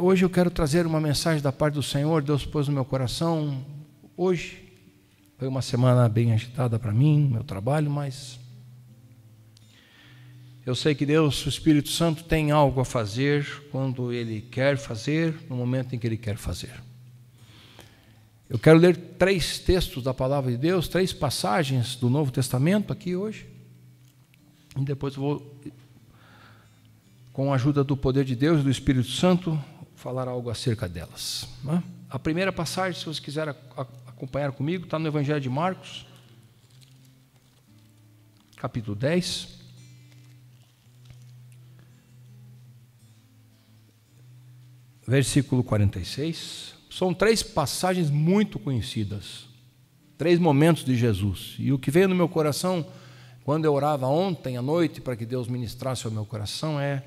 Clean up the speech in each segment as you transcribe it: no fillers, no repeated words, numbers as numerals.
Hoje eu quero trazer uma mensagem da parte do Senhor. Deus pôs no meu coração. Hoje foi uma semana bem agitada para mim, meu trabalho, mas eu sei que Deus, o Espírito Santo, tem algo a fazer quando Ele quer fazer, no momento em que Ele quer fazer. Eu quero ler 3 textos da Palavra de Deus, 3 passagens do Novo Testamento aqui hoje, e depois eu vou, com a ajuda do poder de Deus e do Espírito Santo, falar algo acerca delas. A primeira passagem, se você quiser acompanhar comigo, está no Evangelho de Marcos, capítulo 10, versículo 46. São 3 passagens muito conhecidas, 3 momentos de Jesus. E o que veio no meu coração, quando eu orava ontem à noite, para que Deus ministrasse ao meu coração, é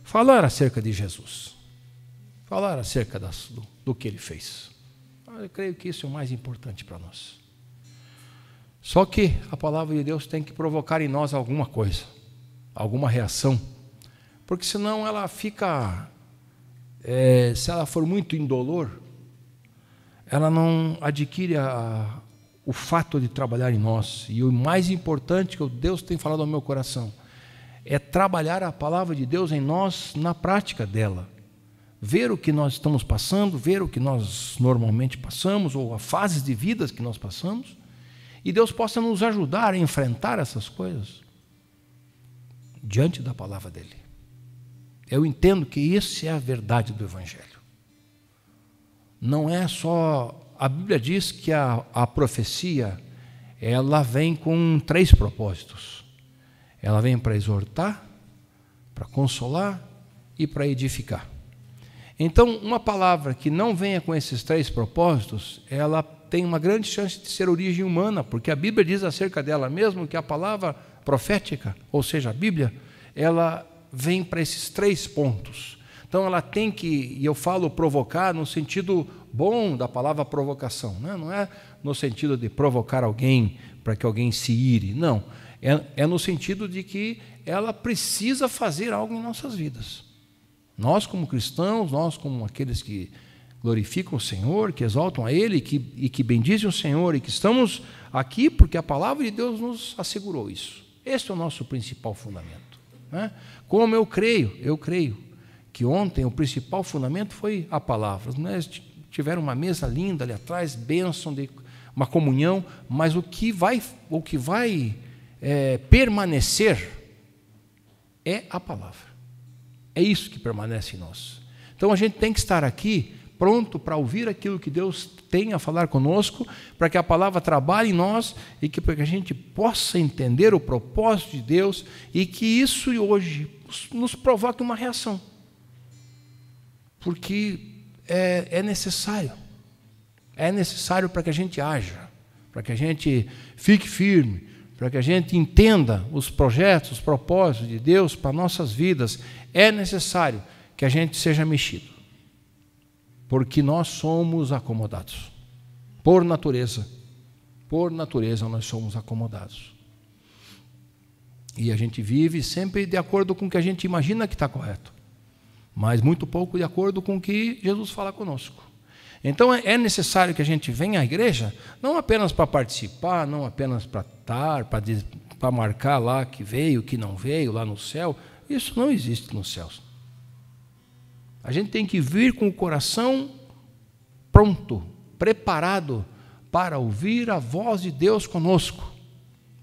falar acerca de Jesus. Falar acerca do que Ele fez. Eu creio que isso é o mais importante para nós. Só que a palavra de Deus tem que provocar em nós alguma coisa, alguma reação. Porque senão ela fica, se ela for muito indolor, ela não adquire o fato de trabalhar em nós. E o mais importante que Deus tem falado ao meu coração é trabalhar a palavra de Deus em nós na prática dela. Ver o que nós estamos passando, ver o que nós normalmente passamos, ou as fases de vida que nós passamos, e Deus possa nos ajudar a enfrentar essas coisas diante da palavra dEle. Eu entendo que isso é a verdade do Evangelho. Não é só... A Bíblia diz que a profecia, ela vem com 3 propósitos. Ela vem para exortar, para consolar e para edificar. Então, uma palavra que não venha com esses 3 propósitos, ela tem uma grande chance de ser origem humana, porque a Bíblia diz acerca dela mesmo que a palavra profética, ou seja, a Bíblia, ela vem para esses 3 pontos. Então ela tem que, e eu falo provocar no sentido bom da palavra provocação, né? Não é no sentido de provocar alguém para que alguém se ire, não. É no sentido de que ela precisa fazer algo em nossas vidas. Nós como cristãos, nós como aqueles que glorificam o Senhor, que exaltam a Ele e que bendizem o Senhor e que estamos aqui porque a palavra de Deus nos assegurou isso. Esse é o nosso principal fundamento, né? Como eu creio que ontem o principal fundamento foi a palavra. Nós tiveram uma mesa linda ali atrás, bênção de uma comunhão, mas o que vai permanecer é a palavra. É isso que permanece em nós. Então a gente tem que estar aqui pronto para ouvir aquilo que Deus tem a falar conosco, para que a palavra trabalhe em nós e para que a gente possa entender o propósito de Deus e que isso hoje nos provoque uma reação. Porque é necessário para que a gente haja, para que a gente fique firme, para que a gente entenda os projetos, os propósitos de Deus para nossas vidas. É necessário que a gente seja mexido, porque nós somos acomodados, por natureza nós somos acomodados, e a gente vive sempre de acordo com o que a gente imagina que está correto, mas muito pouco de acordo com o que Jesus fala conosco. Então é necessário que a gente venha à igreja, não apenas para participar, não apenas para estar, para marcar lá que veio, que não veio, lá no céu. Isso não existe nos céus. A gente tem que vir com o coração pronto, preparado para ouvir a voz de Deus conosco.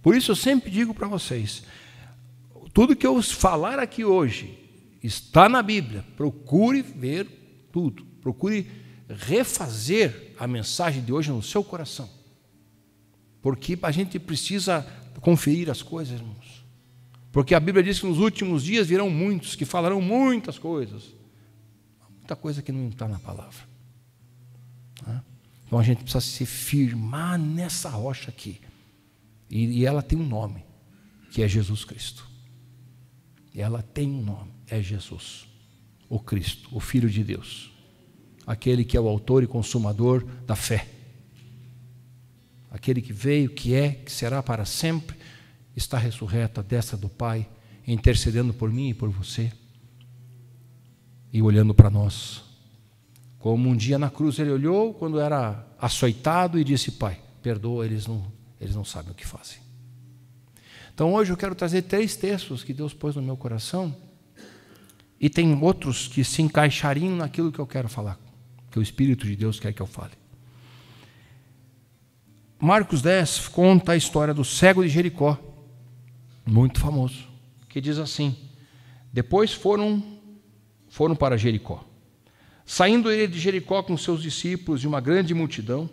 Por isso eu sempre digo para vocês, tudo que eu falar aqui hoje está na Bíblia. Procure ver tudo. Procure refazer a mensagem de hoje no seu coração. Porque a gente precisa conferir as coisas, irmãos. Porque a Bíblia diz que nos últimos dias virão muitos que falarão muitas coisas. Muita coisa que não está na palavra. Então a gente precisa se firmar nessa rocha aqui. E ela tem um nome, que é Jesus Cristo. E ela tem um nome. É Jesus, o Cristo, o Filho de Deus, aquele que é o autor e consumador da fé, aquele que veio, que será para sempre, está ressurreto à destra do Pai, intercedendo por mim e por você. e olhando para nós. Como um dia na cruz ele olhou quando era açoitado e disse: Pai, perdoa, eles não sabem o que fazem. Então hoje eu quero trazer 3 textos que Deus pôs no meu coração, e tem outros que se encaixariam naquilo que eu quero falar, que o Espírito de Deus quer que eu fale. Marcos 10 conta a história do cego de Jericó, muito famoso, que diz assim: depois foram para Jericó. Saindo ele de Jericó com seus discípulos e uma grande multidão,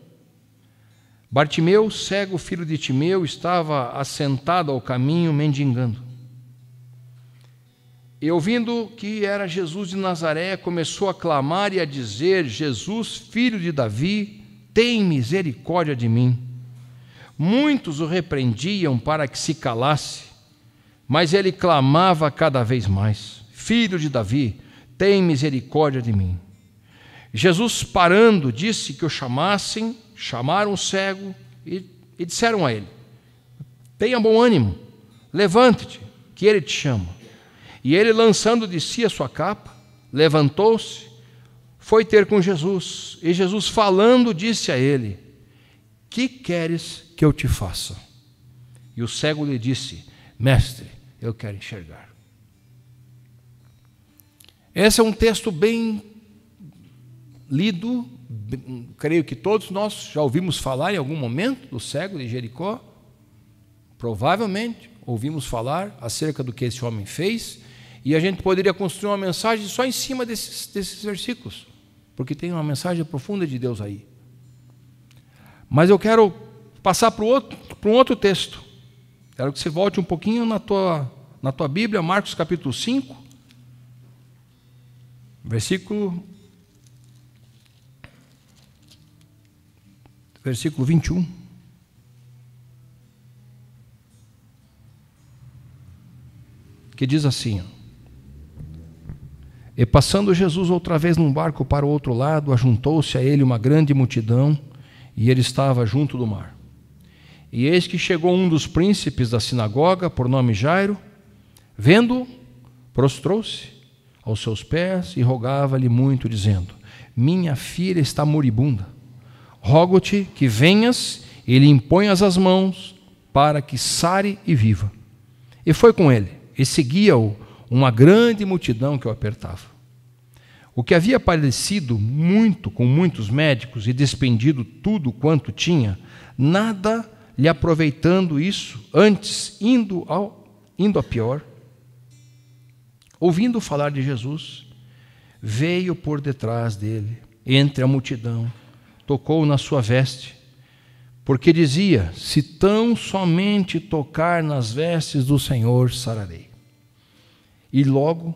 Bartimeu, cego, filho de Timeu, estava assentado ao caminho, mendigando. E ouvindo que era Jesus de Nazaré, começou a clamar e a dizer: Jesus, filho de Davi, tem misericórdia de mim. Muitos o repreendiam para que se calasse, mas ele clamava cada vez mais: Filho de Davi, tem misericórdia de mim. Jesus, parando, disse que o chamassem. Chamaram o cego e disseram a ele: tenha bom ânimo, levante-te, que ele te chama. E ele, lançando de si a sua capa, levantou-se, foi ter com Jesus. E Jesus, falando, disse a ele: que queres que eu te faça? E o cego lhe disse: Mestre, eu quero enxergar. Esse é um texto bem lido, creio que todos nós já ouvimos falar em algum momento do cego de Jericó. Provavelmente ouvimos falar acerca do que esse homem fez, e a gente poderia construir uma mensagem só em cima desses versículos, porque tem uma mensagem profunda de Deus aí. Mas eu quero passar para um outro texto. Quero que você volte um pouquinho na tua Bíblia, Marcos capítulo 5, versículo 21. Que diz assim: e passando Jesus outra vez num barco para o outro lado, ajuntou-se a ele uma grande multidão, e ele estava junto do mar. E eis que chegou um dos príncipes da sinagoga, por nome Jairo, vendo-o, prostrou-se aos seus pés e rogava-lhe muito, dizendo: minha filha está moribunda, rogo-te que venhas e lhe imponhas as mãos, para que sare e viva. E foi com ele, e seguia-o uma grande multidão que o apertava. O que havia padecido muito com muitos médicos e despendido tudo quanto tinha, nada lhe aproveitando isso, antes indo a pior, ouvindo falar de Jesus, veio por detrás dele, entre a multidão, tocou na sua veste, porque dizia: se tão somente tocar nas vestes do Senhor, sararei. E logo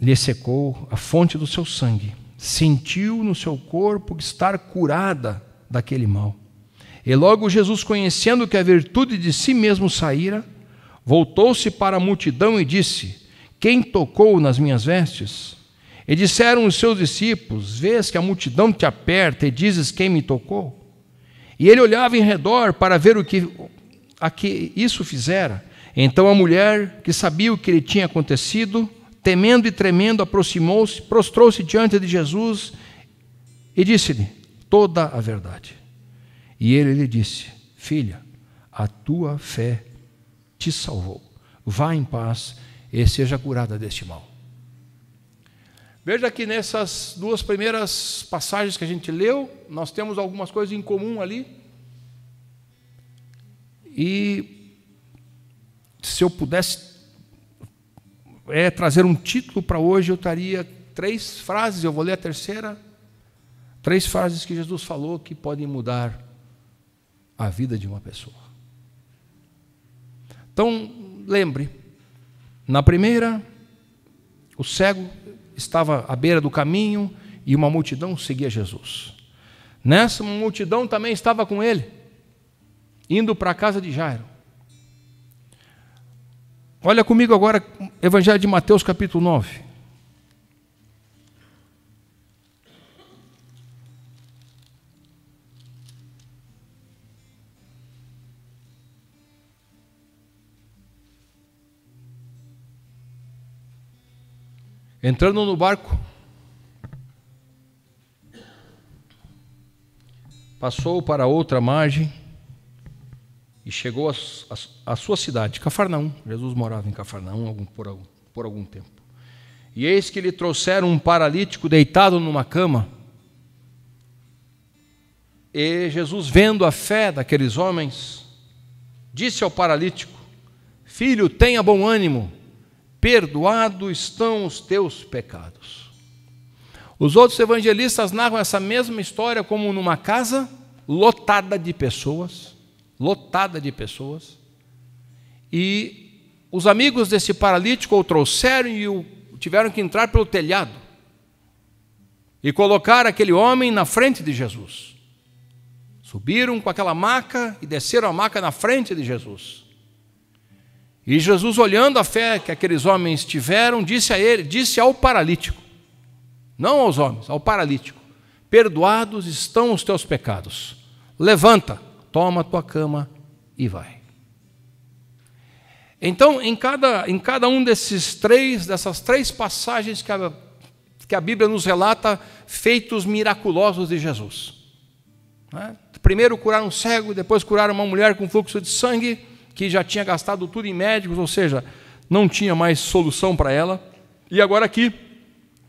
lhe secou a fonte do seu sangue, sentiu no seu corpo estar curada daquele mal. E logo Jesus, conhecendo que a virtude de si mesmo saíra, voltou-se para a multidão e disse: quem tocou nas minhas vestes? E disseram os seus discípulos: vês que a multidão te aperta e dizes: quem me tocou? E ele olhava em redor para ver a que isso fizera. Então a mulher, que sabia o que lhe tinha acontecido, temendo e tremendo, aproximou-se, prostrou-se diante de Jesus e disse-lhe toda a verdade. E ele lhe disse: filha, a tua fé te salvou. Vá em paz e seja curada deste mal. Veja que nessas duas primeiras passagens que a gente leu, nós temos algumas coisas em comum ali. E se eu pudesse trazer um título para hoje, eu traria 3 frases, eu vou ler a terceira, 3 frases que Jesus falou que podem mudar a vida de uma pessoa. Então, lembre, na primeira, o cego estava à beira do caminho e uma multidão seguia Jesus. Nessa, uma multidão também estava com ele, indo para a casa de Jairo. Olha comigo agora, Evangelho de Mateus, capítulo 9. Entrando no barco, passou para outra margem e chegou à sua cidade, Cafarnaum. Jesus morava em Cafarnaum por algum tempo. E eis que lhe trouxeram um paralítico deitado numa cama. E Jesus, vendo a fé daqueles homens, disse ao paralítico: Filho, tenha bom ânimo, perdoados estão os teus pecados. Os outros evangelistas narram essa mesma história como numa casa lotada de pessoas, e os amigos desse paralítico o trouxeram e tiveram que entrar pelo telhado e colocar aquele homem na frente de Jesus. Subiram com aquela maca e desceram a maca na frente de Jesus. E Jesus, olhando a fé que aqueles homens tiveram, disse ao paralítico, não aos homens, ao paralítico: perdoados estão os teus pecados. Levanta, toma a tua cama e vai. Então, em cada um dessas três passagens que a Bíblia nos relata, feitos miraculosos de Jesus. Primeiro curaram um cego, depois curaram uma mulher com fluxo de sangue, que já tinha gastado tudo em médicos, ou seja, não tinha mais solução para ela. E agora aqui,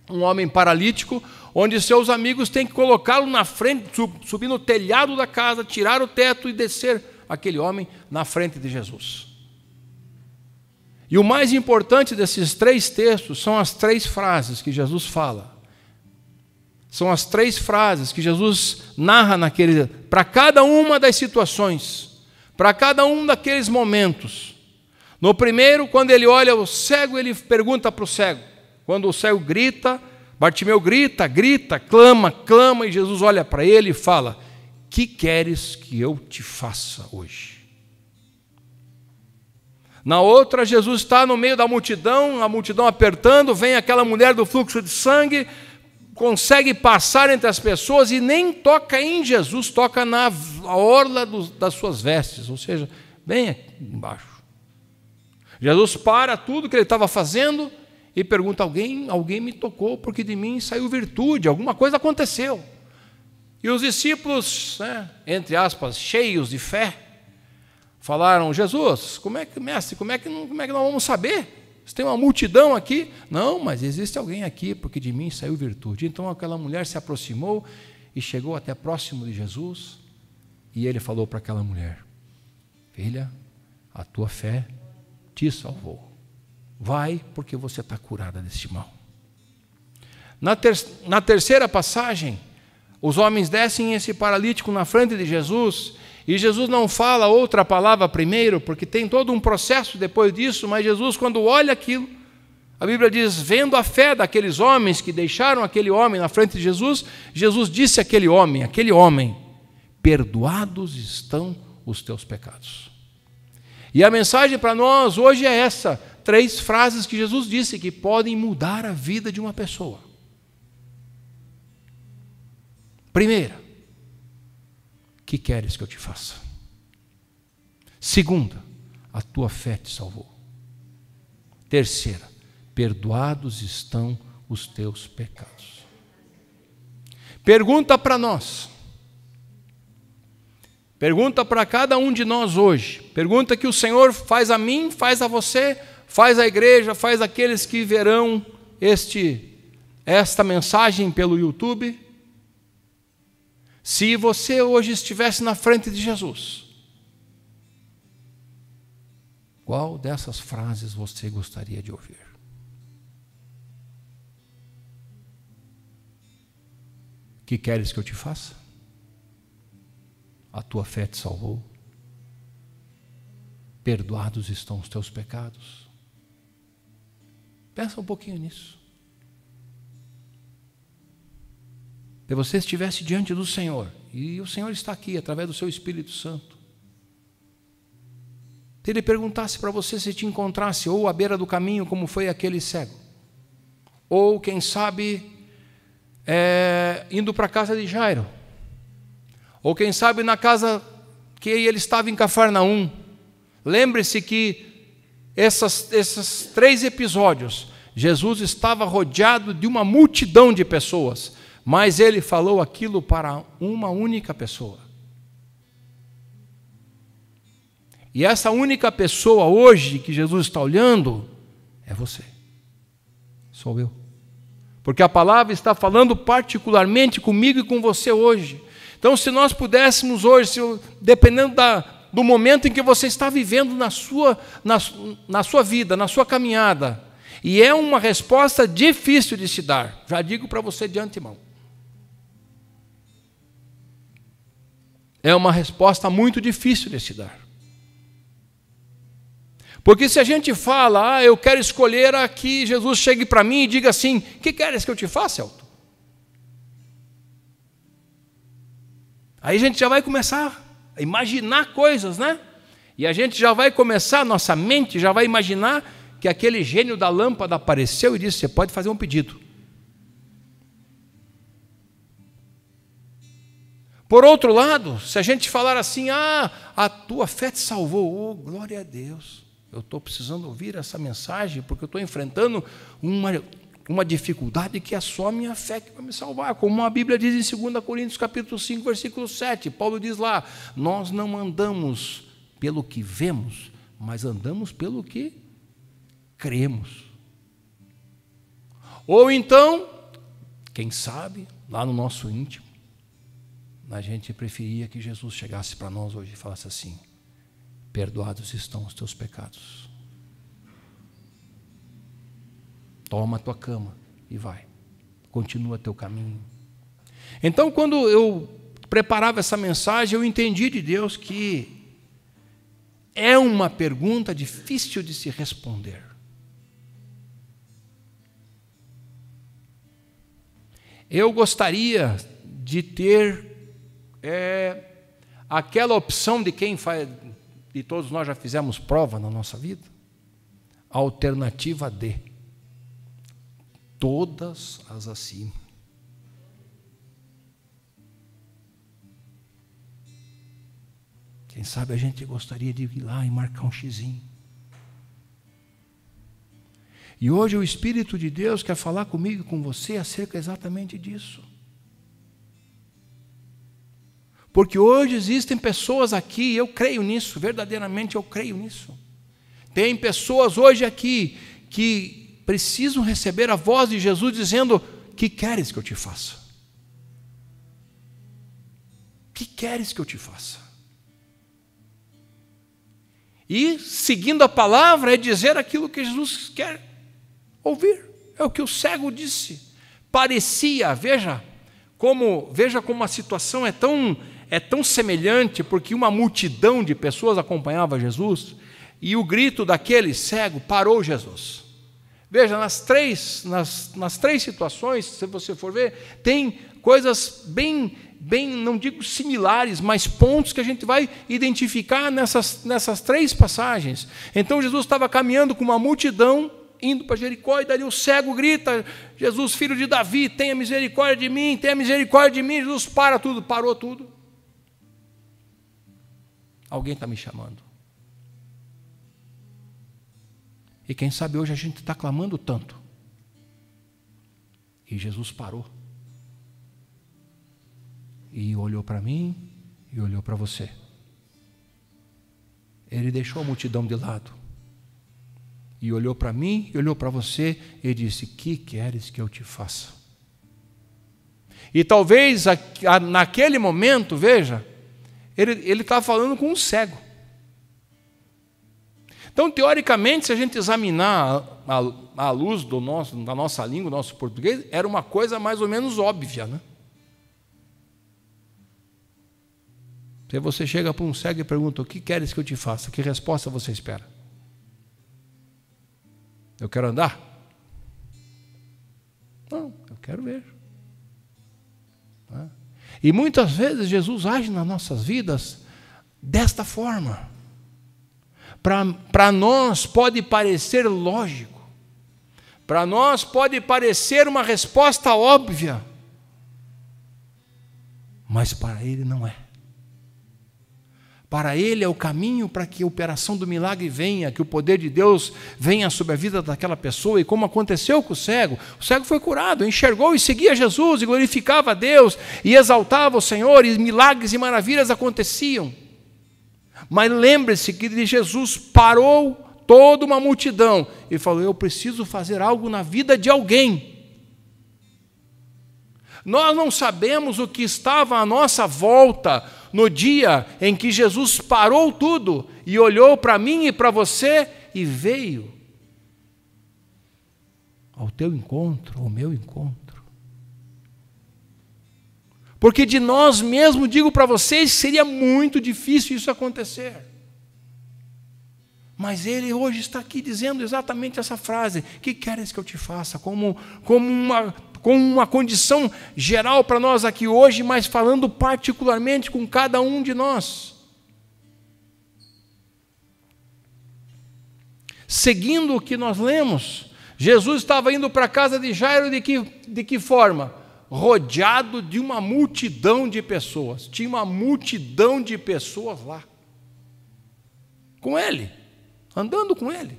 um homem paralítico, onde seus amigos têm que colocá-lo na frente, subir no telhado da casa, tirar o teto e descer aquele homem na frente de Jesus. E o mais importante desses três textos são as três frases que Jesus fala. São as três frases que Jesus narra para cada uma das situações, para cada um daqueles momentos. No primeiro, quando ele olha o cego, ele pergunta para o cego. Quando o cego grita, Bartimeu grita, clama, e Jesus olha para ele e fala: que queres que eu te faça hoje? Na outra, Jesus está no meio da multidão, a multidão apertando, vem aquela mulher do fluxo de sangue, consegue passar entre as pessoas e nem toca em Jesus, toca na orla das suas vestes, ou seja, bem aqui embaixo. Jesus para tudo que ele estava fazendo e pergunta: alguém me tocou, porque de mim saiu virtude, alguma coisa aconteceu. E os discípulos, entre aspas, cheios de fé, falaram: Jesus, mestre, como é que nós vamos saber? Se tem uma multidão aqui. Não, mas existe alguém aqui, porque de mim saiu virtude. Então aquela mulher se aproximou e chegou até próximo de Jesus, e ele falou para aquela mulher: filha, a tua fé te salvou. Vai, porque você está curada deste mal. Na terceira passagem, os homens descem esse paralítico na frente de Jesus, e Jesus não fala outra palavra primeiro, porque tem todo um processo depois disso, mas Jesus, quando olha aquilo, a Bíblia diz, vendo a fé daqueles homens que deixaram aquele homem na frente de Jesus, Jesus disse àquele homem, perdoados estão os teus pecados. E a mensagem para nós hoje é essa, 3 frases que Jesus disse que podem mudar a vida de uma pessoa. Primeira, que queres que eu te faça? Segunda, a tua fé te salvou. Terceira, perdoados estão os teus pecados. Pergunta para nós. Pergunta para cada um de nós hoje. Pergunta que o Senhor faz a mim, faz a você, faz a igreja, faz aqueles que verão esta mensagem pelo YouTube. Se você hoje estivesse na frente de Jesus, qual dessas frases você gostaria de ouvir? Que queres que eu te faça? A tua fé te salvou. Perdoados estão os teus pecados. Pensa um pouquinho nisso. Se você estivesse diante do Senhor, e o Senhor está aqui através do seu Espírito Santo, se Ele perguntasse para você, se te encontrasse ou à beira do caminho, como foi aquele cego, ou quem sabe indo para a casa de Jairo, ou quem sabe na casa que ele estava em Cafarnaum. Lembre-se que esses 3 episódios, Jesus estava rodeado de uma multidão de pessoas, mas ele falou aquilo para uma única pessoa. E essa única pessoa hoje que Jesus está olhando é você, sou eu. Porque a palavra está falando particularmente comigo e com você hoje. Então, se nós pudéssemos hoje, dependendo do momento em que você está vivendo na sua vida, na sua caminhada, e é uma resposta difícil de se dar, já digo para você de antemão. É uma resposta muito difícil de se dar. Porque se a gente fala, eu quero escolher aqui, Jesus chegue para mim e diga assim, o que queres que eu te faça, Elton? Aí a gente já vai começar a imaginar coisas, né? E a gente já vai começar, nossa mente já vai imaginar que aquele gênio da lâmpada apareceu e disse, você pode fazer um pedido. Por outro lado, se a gente falar assim, a tua fé te salvou, oh, glória a Deus. Eu estou precisando ouvir essa mensagem porque eu estou enfrentando uma dificuldade que é só a minha fé que vai me salvar. Como a Bíblia diz em 2 Coríntios capítulo 5, versículo 7. Paulo diz lá, nós não andamos pelo que vemos, mas andamos pelo que cremos. Ou então, quem sabe, lá no nosso íntimo, a gente preferia que Jesus chegasse para nós hoje e falasse assim, perdoados estão os teus pecados. Toma a tua cama e vai. Continua teu caminho. Então, quando eu preparava essa mensagem, eu entendi de Deus que é uma pergunta difícil de se responder. Eu gostaria de ter aquela opção de quem faz... E todos nós já fizemos prova na nossa vida. Alternativa D. Todas as acima. Quem sabe a gente gostaria de ir lá e marcar um xizinho. E hoje o Espírito de Deus quer falar comigo e com você acerca exatamente disso. Porque hoje existem pessoas aqui, eu creio nisso, verdadeiramente eu creio nisso. Tem pessoas hoje aqui que precisam receber a voz de Jesus dizendo, que queres que eu te faça? Que queres que eu te faça? E seguindo a palavra é dizer aquilo que Jesus quer ouvir. É o que o cego disse. Parecia, veja como a situação é tão semelhante, porque uma multidão de pessoas acompanhava Jesus, e o grito daquele cego parou Jesus. Veja, nas três situações, se você for ver, tem coisas bem, não digo similares, mas pontos que a gente vai identificar nessas três passagens. Então Jesus estava caminhando com uma multidão, indo para Jericó, e daí o cego grita, Jesus, filho de Davi, tenha misericórdia de mim, tenha misericórdia de mim. Jesus parou tudo. Alguém está me chamando. E quem sabe hoje a gente está clamando tanto. E Jesus parou. E olhou para mim e olhou para você. Ele deixou a multidão de lado. E olhou para mim e olhou para você e disse, que queres que eu te faça? E talvez naquele momento, veja, ele estava falando com um cego. Então, teoricamente, se a gente examinar a luz da nossa língua, do nosso português, era uma coisa mais ou menos óbvia, né? Se você chega para um cego e pergunta, o que queres que eu te faça? Que resposta você espera? Eu quero andar? Não, eu quero ver. E muitas vezes Jesus age nas nossas vidas desta forma. Para nós pode parecer lógico, para nós pode parecer uma resposta óbvia, mas para Ele não é. Para ele é o caminho para que a operação do milagre venha, que o poder de Deus venha sobre a vida daquela pessoa. E como aconteceu com o cego foi curado, enxergou e seguia Jesus, e glorificava a Deus, e exaltava o Senhor, e milagres e maravilhas aconteciam. Mas lembre-se que Jesus parou toda uma multidão e falou: eu preciso fazer algo na vida de alguém. Nós não sabemos o que estava à nossa volta no dia em que Jesus parou tudo e olhou para mim e para você e veio ao teu encontro, ao meu encontro. Porque de nós mesmos, digo para vocês, seria muito difícil isso acontecer. Mas ele hoje está aqui dizendo exatamente essa frase: que queres que eu te faça? Como uma condição geral para nós aqui hoje, mas falando particularmente com cada um de nós. Seguindo o que nós lemos, Jesus estava indo para a casa de Jairo de que forma? Rodeado de uma multidão de pessoas. Tinha uma multidão de pessoas lá, com ele, andando com ele.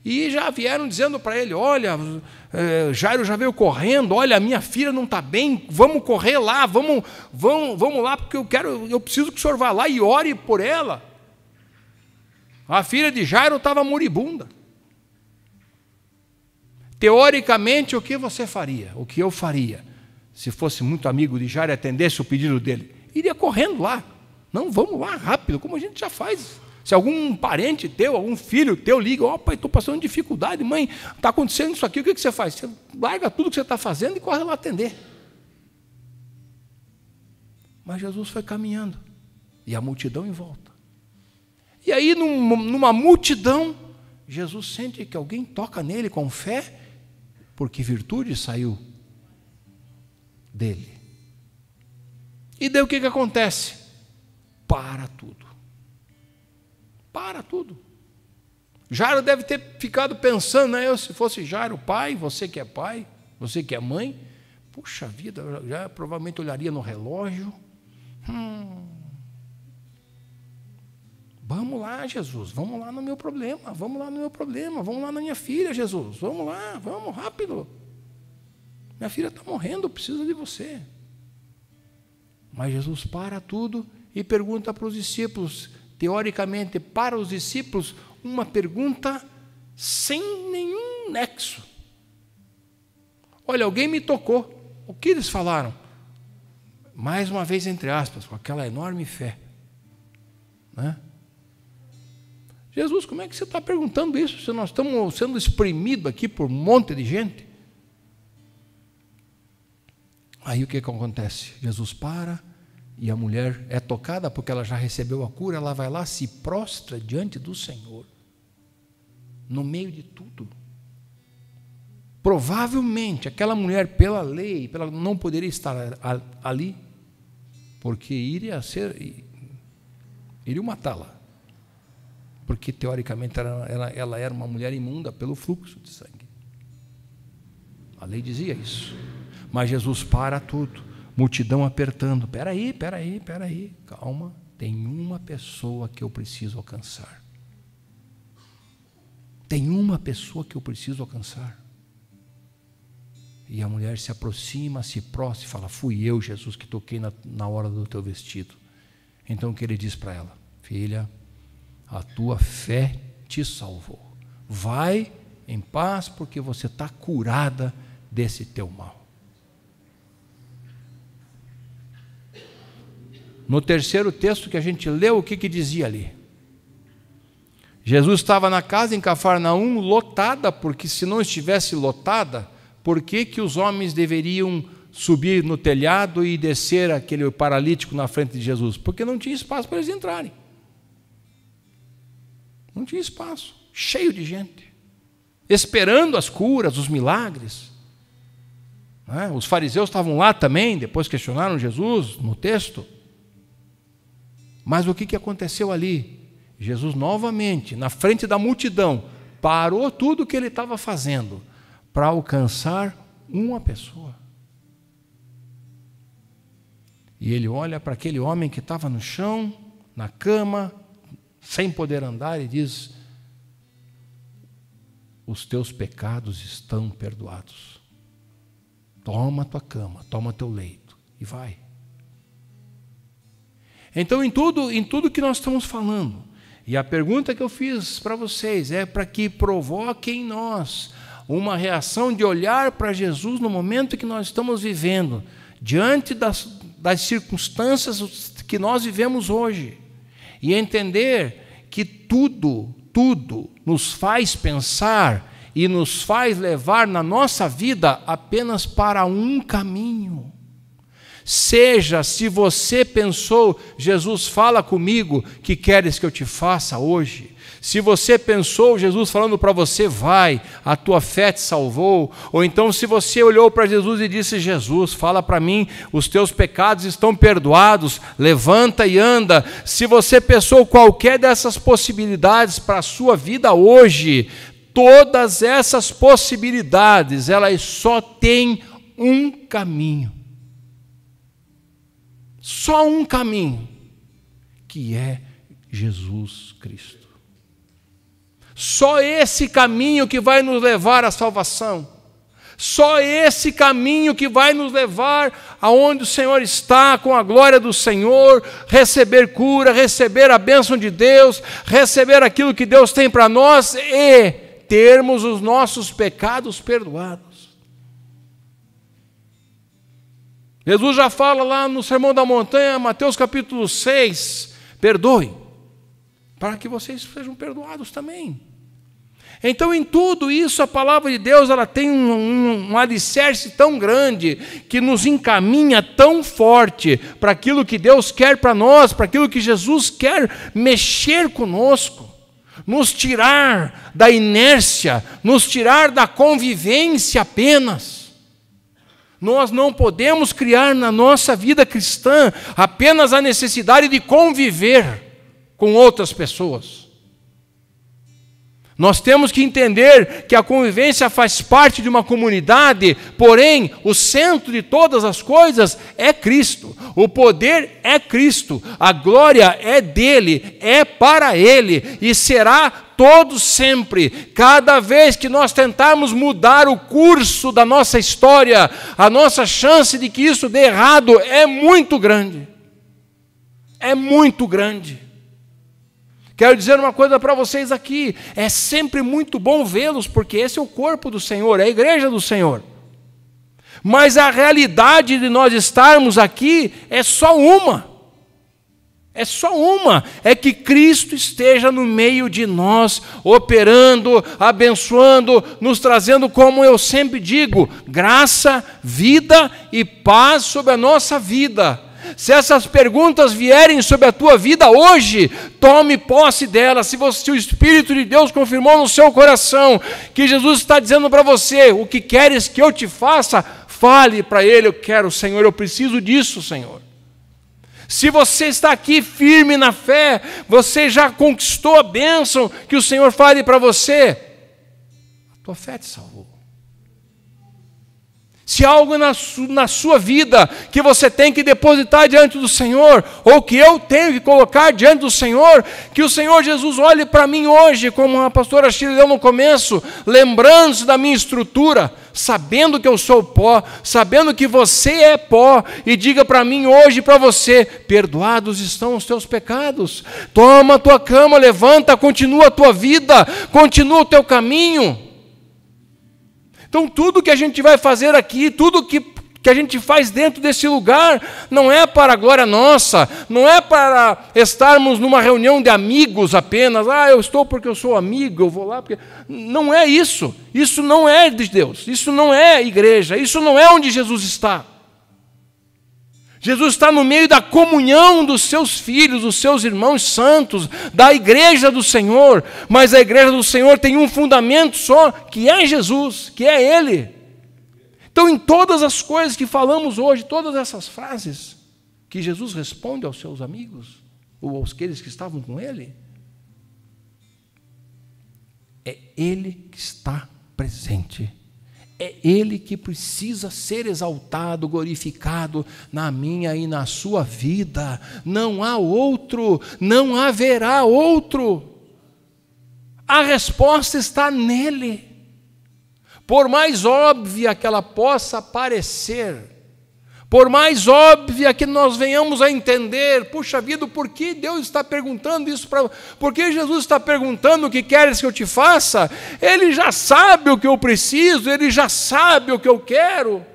E já vieram dizendo para ele: olha, Jairo já veio correndo, olha, minha filha não está bem, vamos correr lá, vamos lá, porque eu preciso que o senhor vá lá e ore por ela. A filha de Jairo estava moribunda. Teoricamente, o que você faria? O que eu faria? Se fosse muito amigo de Jairo e atendesse o pedido dele, iria correndo lá. Não, vamos lá, rápido, como a gente já faz. Se algum parente teu, algum filho teu liga: ó, pai, estou passando dificuldade, mãe, está acontecendo isso aqui, o que você faz? Você larga tudo que você está fazendo e corre lá atender. Mas Jesus foi caminhando, e a multidão em volta. E aí, numa multidão, Jesus sente que alguém toca nele com fé, porque virtude saiu dele. E daí o que acontece? Para tudo. Para tudo. Jairo deve ter ficado pensando, né? Se fosse Jairo, pai, você que é mãe, puxa vida, já provavelmente olharia no relógio. Vamos lá, Jesus, vamos lá no meu problema, vamos lá na minha filha, Jesus, vamos lá, vamos, rápido. Minha filha está morrendo, precisa de você. Mas Jesus para tudo e pergunta para os discípulos, teoricamente para os discípulos, uma pergunta sem nenhum nexo. Olha, alguém me tocou. O que eles falaram? Mais uma vez, entre aspas, com aquela enorme fé, né? Jesus, como é que você está perguntando isso, se nós estamos sendo exprimidos aqui por um monte de gente? Aí o que acontece? Jesus para, e a mulher é tocada porque ela já recebeu a cura, ela vai lá, se prostra diante do Senhor, no meio de tudo. Provavelmente aquela mulher, pela lei, não poderia estar ali, porque iriam matá-la, porque teoricamente ela era uma mulher imunda pelo fluxo de sangue. A lei dizia isso. Mas Jesus para tudo, multidão apertando. Espera aí, calma, tem uma pessoa que eu preciso alcançar. Tem uma pessoa que eu preciso alcançar. E a mulher se aproxima, se prostra e fala: fui eu, Jesus, que toquei na hora do teu vestido. Então o que ele diz para ela? Filha, a tua fé te salvou. Vai em paz, porque você está curada desse teu mal. No terceiro texto que a gente leu, o que dizia ali? Jesus estava na casa em Cafarnaum, lotada, porque se não estivesse lotada, por que os homens deveriam subir no telhado e descer aquele paralítico na frente de Jesus? Porque não tinha espaço para eles entrarem. Não tinha espaço, cheio de gente, esperando as curas, os milagres. Os fariseus estavam lá também, depois questionaram Jesus no texto. Mas o que aconteceu ali? Jesus novamente, na frente da multidão, parou tudo o que ele estava fazendo para alcançar uma pessoa. E ele olha para aquele homem que estava no chão, na cama, sem poder andar, e diz: os teus pecados estão perdoados. Toma a tua cama, toma teu leito e vai. Então, em tudo que nós estamos falando, e a pergunta que eu fiz para vocês é para que provoque em nós uma reação de olhar para Jesus no momento que nós estamos vivendo, diante das circunstâncias que nós vivemos hoje, e entender que tudo nos faz pensar e nos faz levar na nossa vida apenas para um caminho. Seja, se você pensou, Jesus fala comigo, que queres que eu te faça hoje? Se você pensou, Jesus falando para você, vai, a tua fé te salvou. Ou então, se você olhou para Jesus e disse: Jesus, fala para mim, os teus pecados estão perdoados, levanta e anda. Se você pensou qualquer dessas possibilidades para a sua vida hoje, todas essas possibilidades, elas só têm um caminho. Só um caminho, que é Jesus Cristo. Só esse caminho que vai nos levar à salvação. Só esse caminho que vai nos levar aonde o Senhor está, com a glória do Senhor, receber cura, receber a bênção de Deus, receber aquilo que Deus tem para nós e termos os nossos pecados perdoados. Jesus já fala lá no Sermão da Montanha, Mateus capítulo 6, perdoe, para que vocês sejam perdoados também. Então, em tudo isso, a palavra de Deus ela tem um alicerce tão grande, que nos encaminha tão forte para aquilo que Deus quer para nós, para aquilo que Jesus quer mexer conosco, nos tirar da inércia, nos tirar da convivência apenas. Nós não podemos criar na nossa vida cristã apenas a necessidade de conviver com outras pessoas. Nós temos que entender que a convivência faz parte de uma comunidade, porém, o centro de todas as coisas é Cristo. O poder é Cristo, a glória é dele, é para ele e será todo sempre. Cada vez que nós tentarmos mudar o curso da nossa história, a nossa chance de que isso dê errado é muito grande. É muito grande. Quero dizer uma coisa para vocês aqui, é sempre muito bom vê-los, porque esse é o corpo do Senhor, é a igreja do Senhor. Mas a realidade de nós estarmos aqui é só uma. É só uma, é que Cristo esteja no meio de nós, operando, abençoando, nos trazendo, como eu sempre digo, graça, vida e paz sobre a nossa vida. Se essas perguntas vierem sobre a tua vida hoje, tome posse delas. Se o Espírito de Deus confirmou no seu coração que Jesus está dizendo para você: o que queres que eu te faça? Fale para Ele: eu quero, Senhor, eu preciso disso, Senhor. Se você está aqui firme na fé, você já conquistou a bênção que o Senhor fale para você, a tua fé te salvou. Se há algo na sua vida que você tem que depositar diante do Senhor, ou que eu tenho que colocar diante do Senhor, que o Senhor Jesus olhe para mim hoje, como a pastora Shirley deu no começo, lembrando-se da minha estrutura, sabendo que eu sou pó, sabendo que você é pó, e diga para mim hoje, para você: perdoados estão os teus pecados, toma a tua cama, levanta, continua a tua vida, continua o teu caminho. Então, tudo que a gente vai fazer aqui, tudo que a gente faz dentro desse lugar, não é para a glória nossa, não é para estarmos numa reunião de amigos apenas. Eu estou porque eu sou amigo, eu vou lá porque... Não é isso. Isso não é de Deus, isso não é igreja, isso não é onde Jesus está. Jesus está no meio da comunhão dos seus filhos, dos seus irmãos santos, da igreja do Senhor, mas a igreja do Senhor tem um fundamento só, que é Jesus, que é Ele. Então, em todas as coisas que falamos hoje, todas essas frases que Jesus responde aos seus amigos, ou aos aqueles que estavam com Ele, é Ele que está presente. É Ele que precisa ser exaltado, glorificado na minha e na sua vida. Não há outro, não haverá outro. A resposta está nele. Por mais óbvia que ela possa parecer, por mais óbvia que nós venhamos a entender, puxa vida, por que Deus está perguntando isso por que Jesus está perguntando o que queres que eu te faça? Ele já sabe o que eu preciso, Ele já sabe o que eu quero.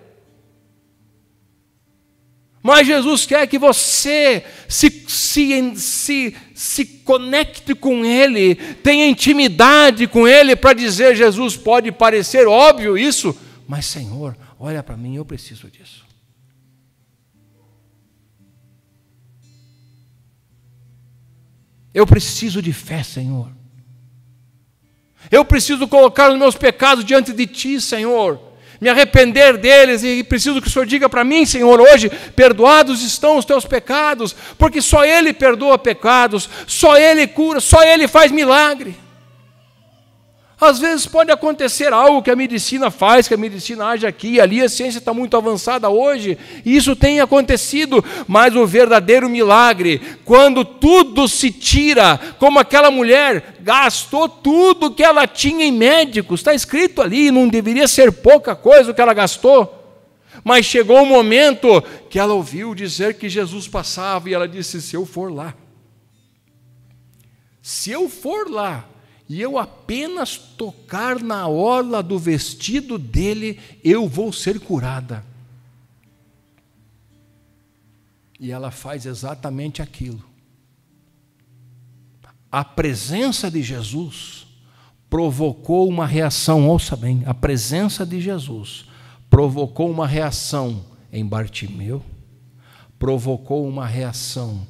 Mas Jesus quer que você se conecte com Ele, tenha intimidade com Ele para dizer: Jesus, pode parecer óbvio isso, mas Senhor, olha para mim, eu preciso disso. Eu preciso de fé, Senhor. Eu preciso colocar os meus pecados diante de Ti, Senhor. Me arrepender deles, e preciso que o Senhor diga para mim, Senhor, hoje: perdoados estão os teus pecados, porque só Ele perdoa pecados, só Ele cura, só Ele faz milagre. Às vezes pode acontecer algo que a medicina faz, que a medicina age aqui e ali, a ciência está muito avançada hoje, e isso tem acontecido, mas o verdadeiro milagre, quando tudo se tira, como aquela mulher gastou tudo que ela tinha em médicos, está escrito ali, não deveria ser pouca coisa o que ela gastou, mas chegou um momento que ela ouviu dizer que Jesus passava, e ela disse: se eu for lá, e eu apenas tocar na orla do vestido dele, eu vou ser curada. E ela faz exatamente aquilo. A presença de Jesus provocou uma reação, ouça bem, a presença de Jesus provocou uma reação em Bartimeu, provocou uma reação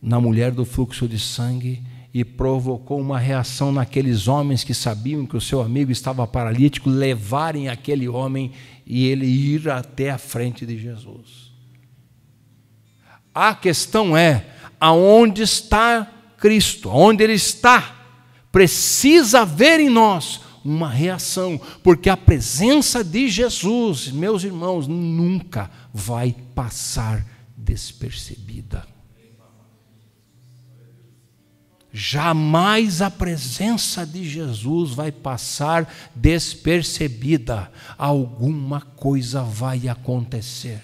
na mulher do fluxo de sangue, e provocou uma reação naqueles homens que sabiam que o seu amigo estava paralítico, levarem aquele homem e ele ir até a frente de Jesus. A questão é, aonde está Cristo? Onde Ele está? Precisa haver em nós uma reação, porque a presença de Jesus, meus irmãos, nunca vai passar despercebida. Jamais a presença de Jesus vai passar despercebida. Alguma coisa vai acontecer.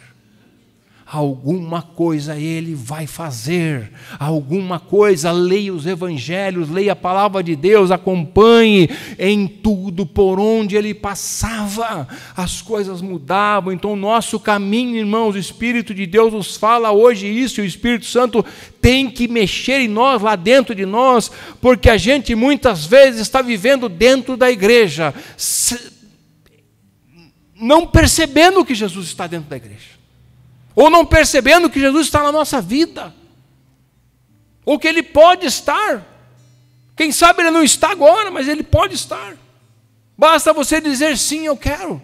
Alguma coisa Ele vai fazer, alguma coisa. Leia os evangelhos, leia a palavra de Deus, acompanhe em tudo. Por onde Ele passava, as coisas mudavam. Então o nosso caminho, irmãos, o Espírito de Deus nos fala hoje isso, e o Espírito Santo tem que mexer em nós, lá dentro de nós, porque a gente muitas vezes está vivendo dentro da igreja, não percebendo que Jesus está dentro da igreja, ou não percebendo que Jesus está na nossa vida, ou que Ele pode estar. Quem sabe Ele não está agora, mas Ele pode estar. Basta você dizer: sim, eu quero.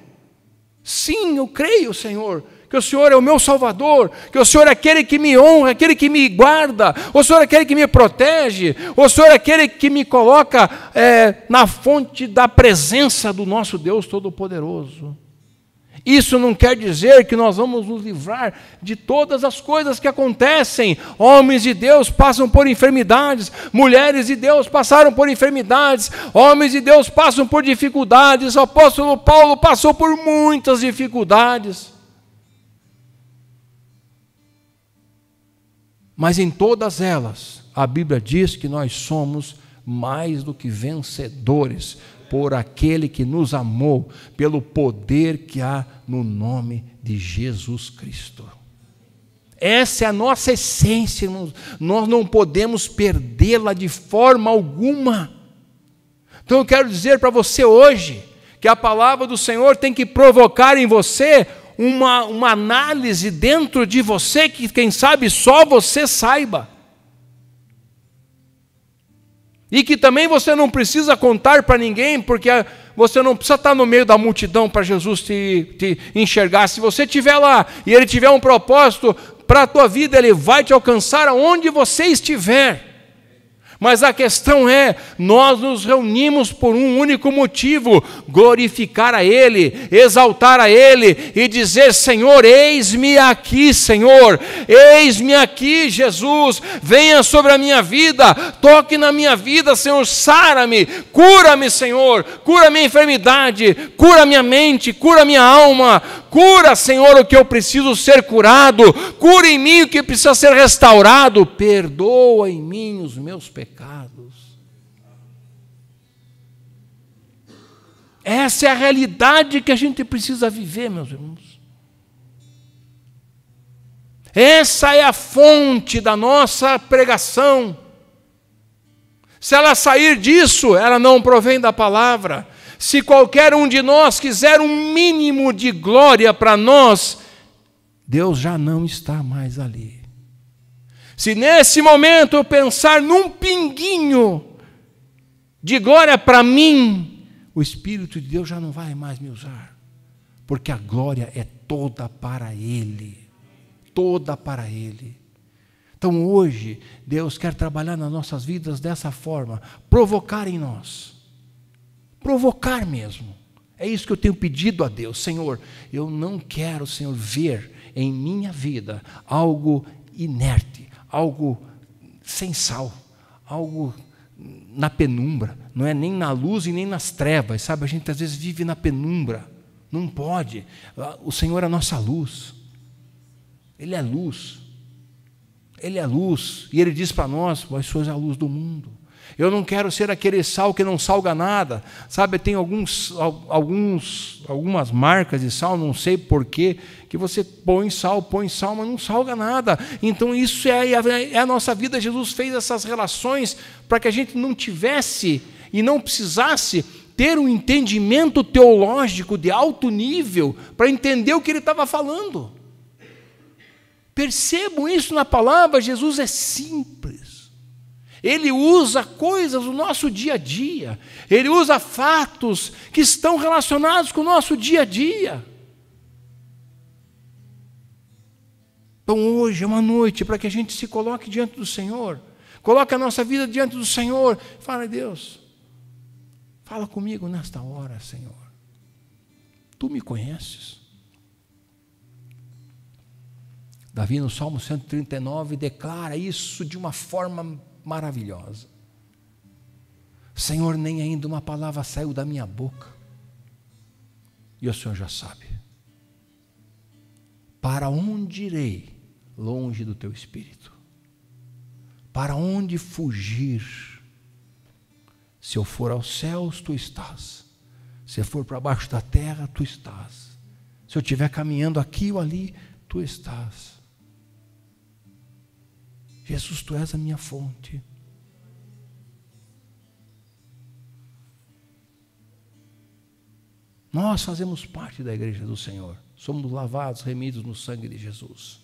Sim, eu creio, Senhor, que o Senhor é o meu Salvador, que o Senhor é aquele que me honra, aquele que me guarda, o Senhor é aquele que me protege, o Senhor é aquele que me coloca na fonte da presença do nosso Deus Todo-Poderoso. Isso não quer dizer que nós vamos nos livrar de todas as coisas que acontecem. Homens de Deus passam por enfermidades, mulheres de Deus passaram por enfermidades, homens de Deus passam por dificuldades. O apóstolo Paulo passou por muitas dificuldades. Mas em todas elas, a Bíblia diz que nós somos mais do que vencedores por aquele que nos amou, pelo poder que há no nome de Jesus Cristo. Essa é a nossa essência, irmãos. Nós não podemos perdê-la de forma alguma. Então eu quero dizer para você hoje, que a palavra do Senhor tem que provocar em você uma análise dentro de você, que quem sabe só você saiba. E que também você não precisa contar para ninguém, porque você não precisa estar no meio da multidão para Jesus te enxergar. Se você estiver lá e Ele tiver um propósito para a tua vida, Ele vai te alcançar aonde você estiver. Mas a questão é, nós nos reunimos por um único motivo: glorificar a Ele, exaltar a Ele e dizer: Senhor, eis-me aqui, Senhor, eis-me aqui, Jesus, venha sobre a minha vida, toque na minha vida, Senhor, sara-me, cura-me, Senhor, cura a minha enfermidade, cura a minha mente, cura a minha alma, cura, Senhor, o que eu preciso ser curado, cura em mim o que precisa ser restaurado, perdoa em mim os meus pecados. Essa é a realidade que a gente precisa viver, meus irmãos. Essa é a fonte da nossa pregação. Se ela sair disso, ela não provém da palavra. Se qualquer um de nós quiser um mínimo de glória para nós, Deus já não está mais ali. Se nesse momento eu pensar num pinguinho de glória para mim, o Espírito de Deus já não vai mais me usar, porque a glória é toda para Ele, toda para Ele. Então hoje, Deus quer trabalhar nas nossas vidas dessa forma, provocar em nós, provocar mesmo. É isso que eu tenho pedido a Deus: Senhor, eu não quero, Senhor, ver em minha vida algo inerte, algo sem sal, algo na penumbra, não é nem na luz e nem nas trevas, sabe? A gente às vezes vive na penumbra, não pode. O Senhor é a nossa luz, Ele é luz, Ele é luz, e Ele diz para nós: vós sois a luz do mundo. Eu não quero ser aquele sal que não salga nada, sabe? Tem algumas marcas de sal, não sei porquê, que você põe sal, mas não salga nada. Então isso é a nossa vida. Jesus fez essas relações para que a gente não tivesse e não precisasse ter um entendimento teológico de alto nível para entender o que Ele estava falando. Percebam isso na palavra. Jesus é simples. Ele usa coisas do nosso dia a dia. Ele usa fatos que estão relacionados com o nosso dia a dia. Então hoje é uma noite para que a gente se coloque diante do Senhor. Coloque a nossa vida diante do Senhor. Fala: Deus, fala comigo nesta hora, Senhor. Tu me conheces. Davi, no Salmo 139, declara isso de uma forma maravilhosa. Senhor, nem ainda uma palavra saiu da minha boca, e o Senhor já sabe. Para onde irei longe do teu Espírito? Para onde fugir? Se eu for aos céus, tu estás. Se eu for para baixo da terra, tu estás. Se eu estiver caminhando aqui ou ali, tu estás. Jesus, tu és a minha fonte. Nós fazemos parte da igreja do Senhor. Somos lavados, remidos no sangue de Jesus.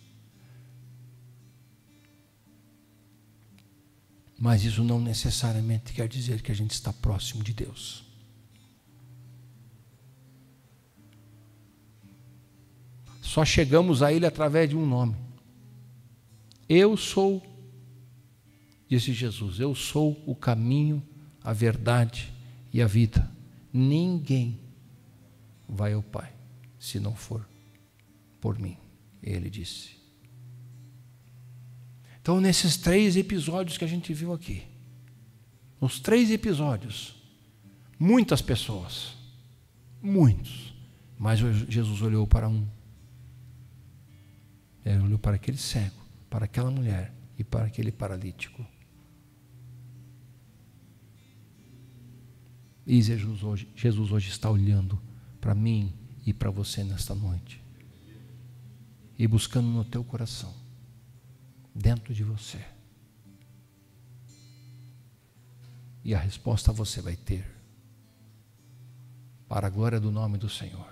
Mas isso não necessariamente quer dizer que a gente está próximo de Deus. Só chegamos a Ele através de um nome. Eu sou, disse Jesus, eu sou o caminho, a verdade e a vida. Ninguém vai ao Pai se não for por mim, Ele disse. Então, nesses 3 episódios que a gente viu aqui, nos 3 episódios, muitas pessoas, muitos, mas Jesus olhou para um. Ele olhou para aquele cego, para aquela mulher e para aquele paralítico. E Jesus hoje está olhando para mim e para você nesta noite, e buscando no teu coração, dentro de você. E a resposta você vai ter, para a glória do nome do Senhor.